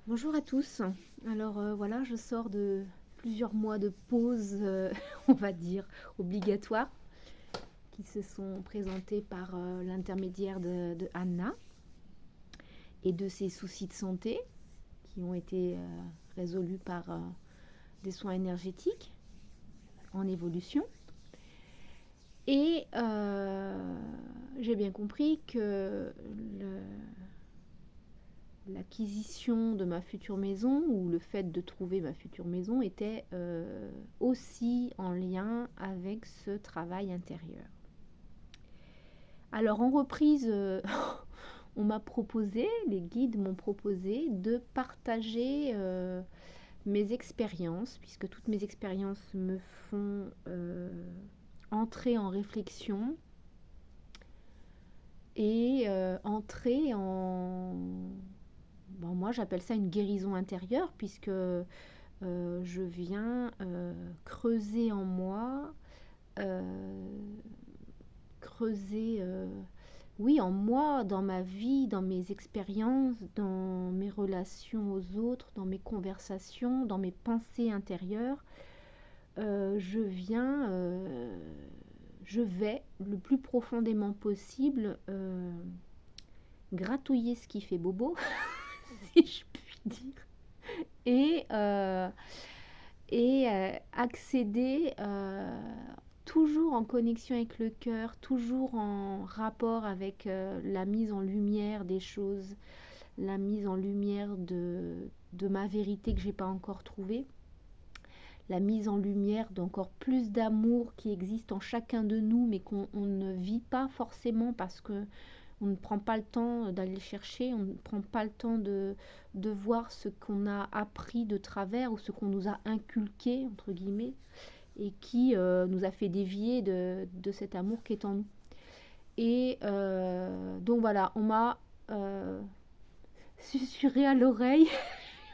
Bonjour à tous. Alors voilà, je sors de plusieurs mois de pause, on va dire, obligatoire, qui se sont présentés par l'intermédiaire de Anna et de ses soucis de santé qui ont été résolus par des soins énergétiques en évolution. Et j'ai bien compris que l'acquisition de ma future maison ou le fait de trouver ma future maison était aussi en lien avec ce travail intérieur. Alors en reprise, on m'a proposé, les guides m'ont proposé de partager mes expériences, puisque toutes mes expériences me font entrer en réflexion et entrer en... Bon, moi j'appelle ça une guérison intérieure, puisque je viens creuser en moi, creuser, oui, en moi, dans ma vie, dans mes expériences, dans mes relations aux autres, dans mes conversations, dans mes pensées intérieures. Je vais le plus profondément possible gratouiller ce qui fait bobo, si je puis dire, et, accéder toujours en connexion avec le cœur, toujours en rapport avec la mise en lumière des choses, la mise en lumière de ma vérité que j'ai pas encore trouvée, la mise en lumière d'encore plus d'amour qui existe en chacun de nous, mais qu'on ne vit pas forcément parce que on ne prend pas le temps d'aller chercher, on ne prend pas le temps de voir ce qu'on a appris de travers ou ce qu'on nous a inculqué, entre guillemets, et qui nous a fait dévier de cet amour qui est en nous. Et donc voilà, on m'a susurré à l'oreille,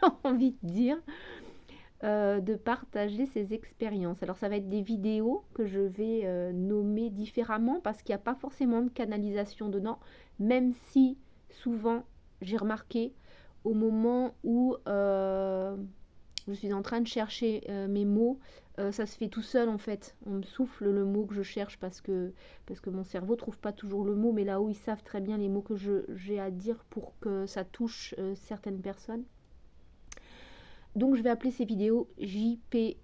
j'ai envie de dire, de partager ces expériences. Alors ça va être des vidéos que je vais nommer différemment parce qu'il n'y a pas forcément de canalisation dedans, même si souvent j'ai remarqué au moment où je suis en train de chercher mes mots, ça se fait tout seul en fait. On me souffle le mot que je cherche parce que mon cerveau ne trouve pas toujours le mot, mais là où ils savent très bien les mots que j'ai à dire pour que ça touche certaines personnes. Donc je vais appeler ces vidéos JPVME.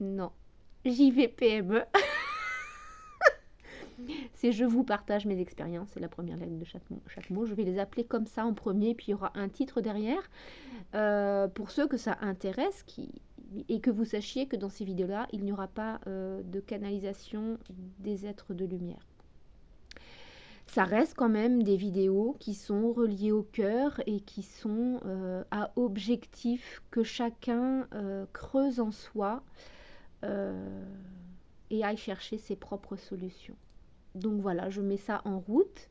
Non, JVPME. C'est je vous partage mes expériences, c'est la première lettre de chaque mot. Je vais les appeler comme ça en premier, puis il y aura un titre derrière. Pour ceux que ça intéresse et que vous sachiez que dans ces vidéos-là, il n'y aura pas de canalisation des êtres de lumière. Ça reste quand même des vidéos qui sont reliées au cœur et qui sont à objectif que chacun creuse en soi et aille chercher ses propres solutions. Donc voilà, je mets ça en route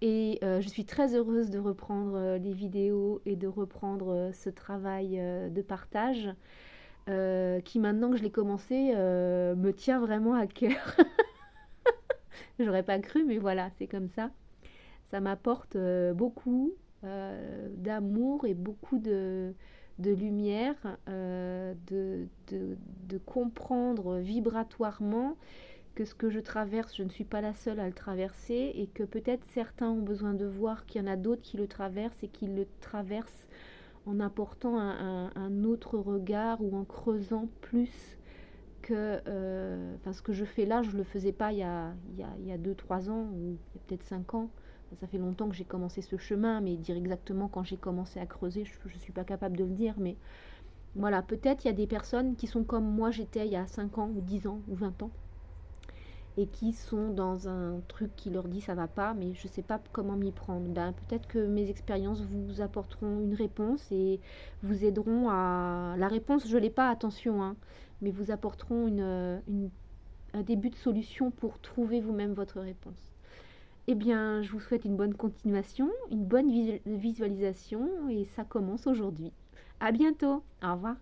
et je suis très heureuse de reprendre les vidéos et de reprendre ce travail de partage qui, maintenant que je l'ai commencé, me tient vraiment à cœur. J'aurais pas cru, mais voilà, c'est comme ça. Ça m'apporte beaucoup d'amour et beaucoup de lumière, de comprendre vibratoirement que ce que je traverse, je ne suis pas la seule à le traverser et que peut-être certains ont besoin de voir qu'il y en a d'autres qui le traversent et qui le traversent en apportant un autre regard ou en creusant plus que ce que je fais là, je ne le faisais pas il y a 2-3 ans ou peut-être 5 ans. Ça fait longtemps que j'ai commencé ce chemin, mais dire exactement quand j'ai commencé à creuser, je ne suis pas capable de le dire. Mais voilà, peut-être il y a des personnes qui sont comme moi j'étais il y a 5 ans ou 10 ans ou 20 ans et qui sont dans un truc qui leur dit ça va pas, mais je sais pas comment m'y prendre. Ben, peut-être que mes expériences vous apporteront une réponse et vous aideront à... La réponse, je l'ai pas, attention, hein, mais vous apporteront un début de solution pour trouver vous-même votre réponse. Eh bien, je vous souhaite une bonne continuation, une bonne visualisation et ça commence aujourd'hui. À bientôt. Au revoir.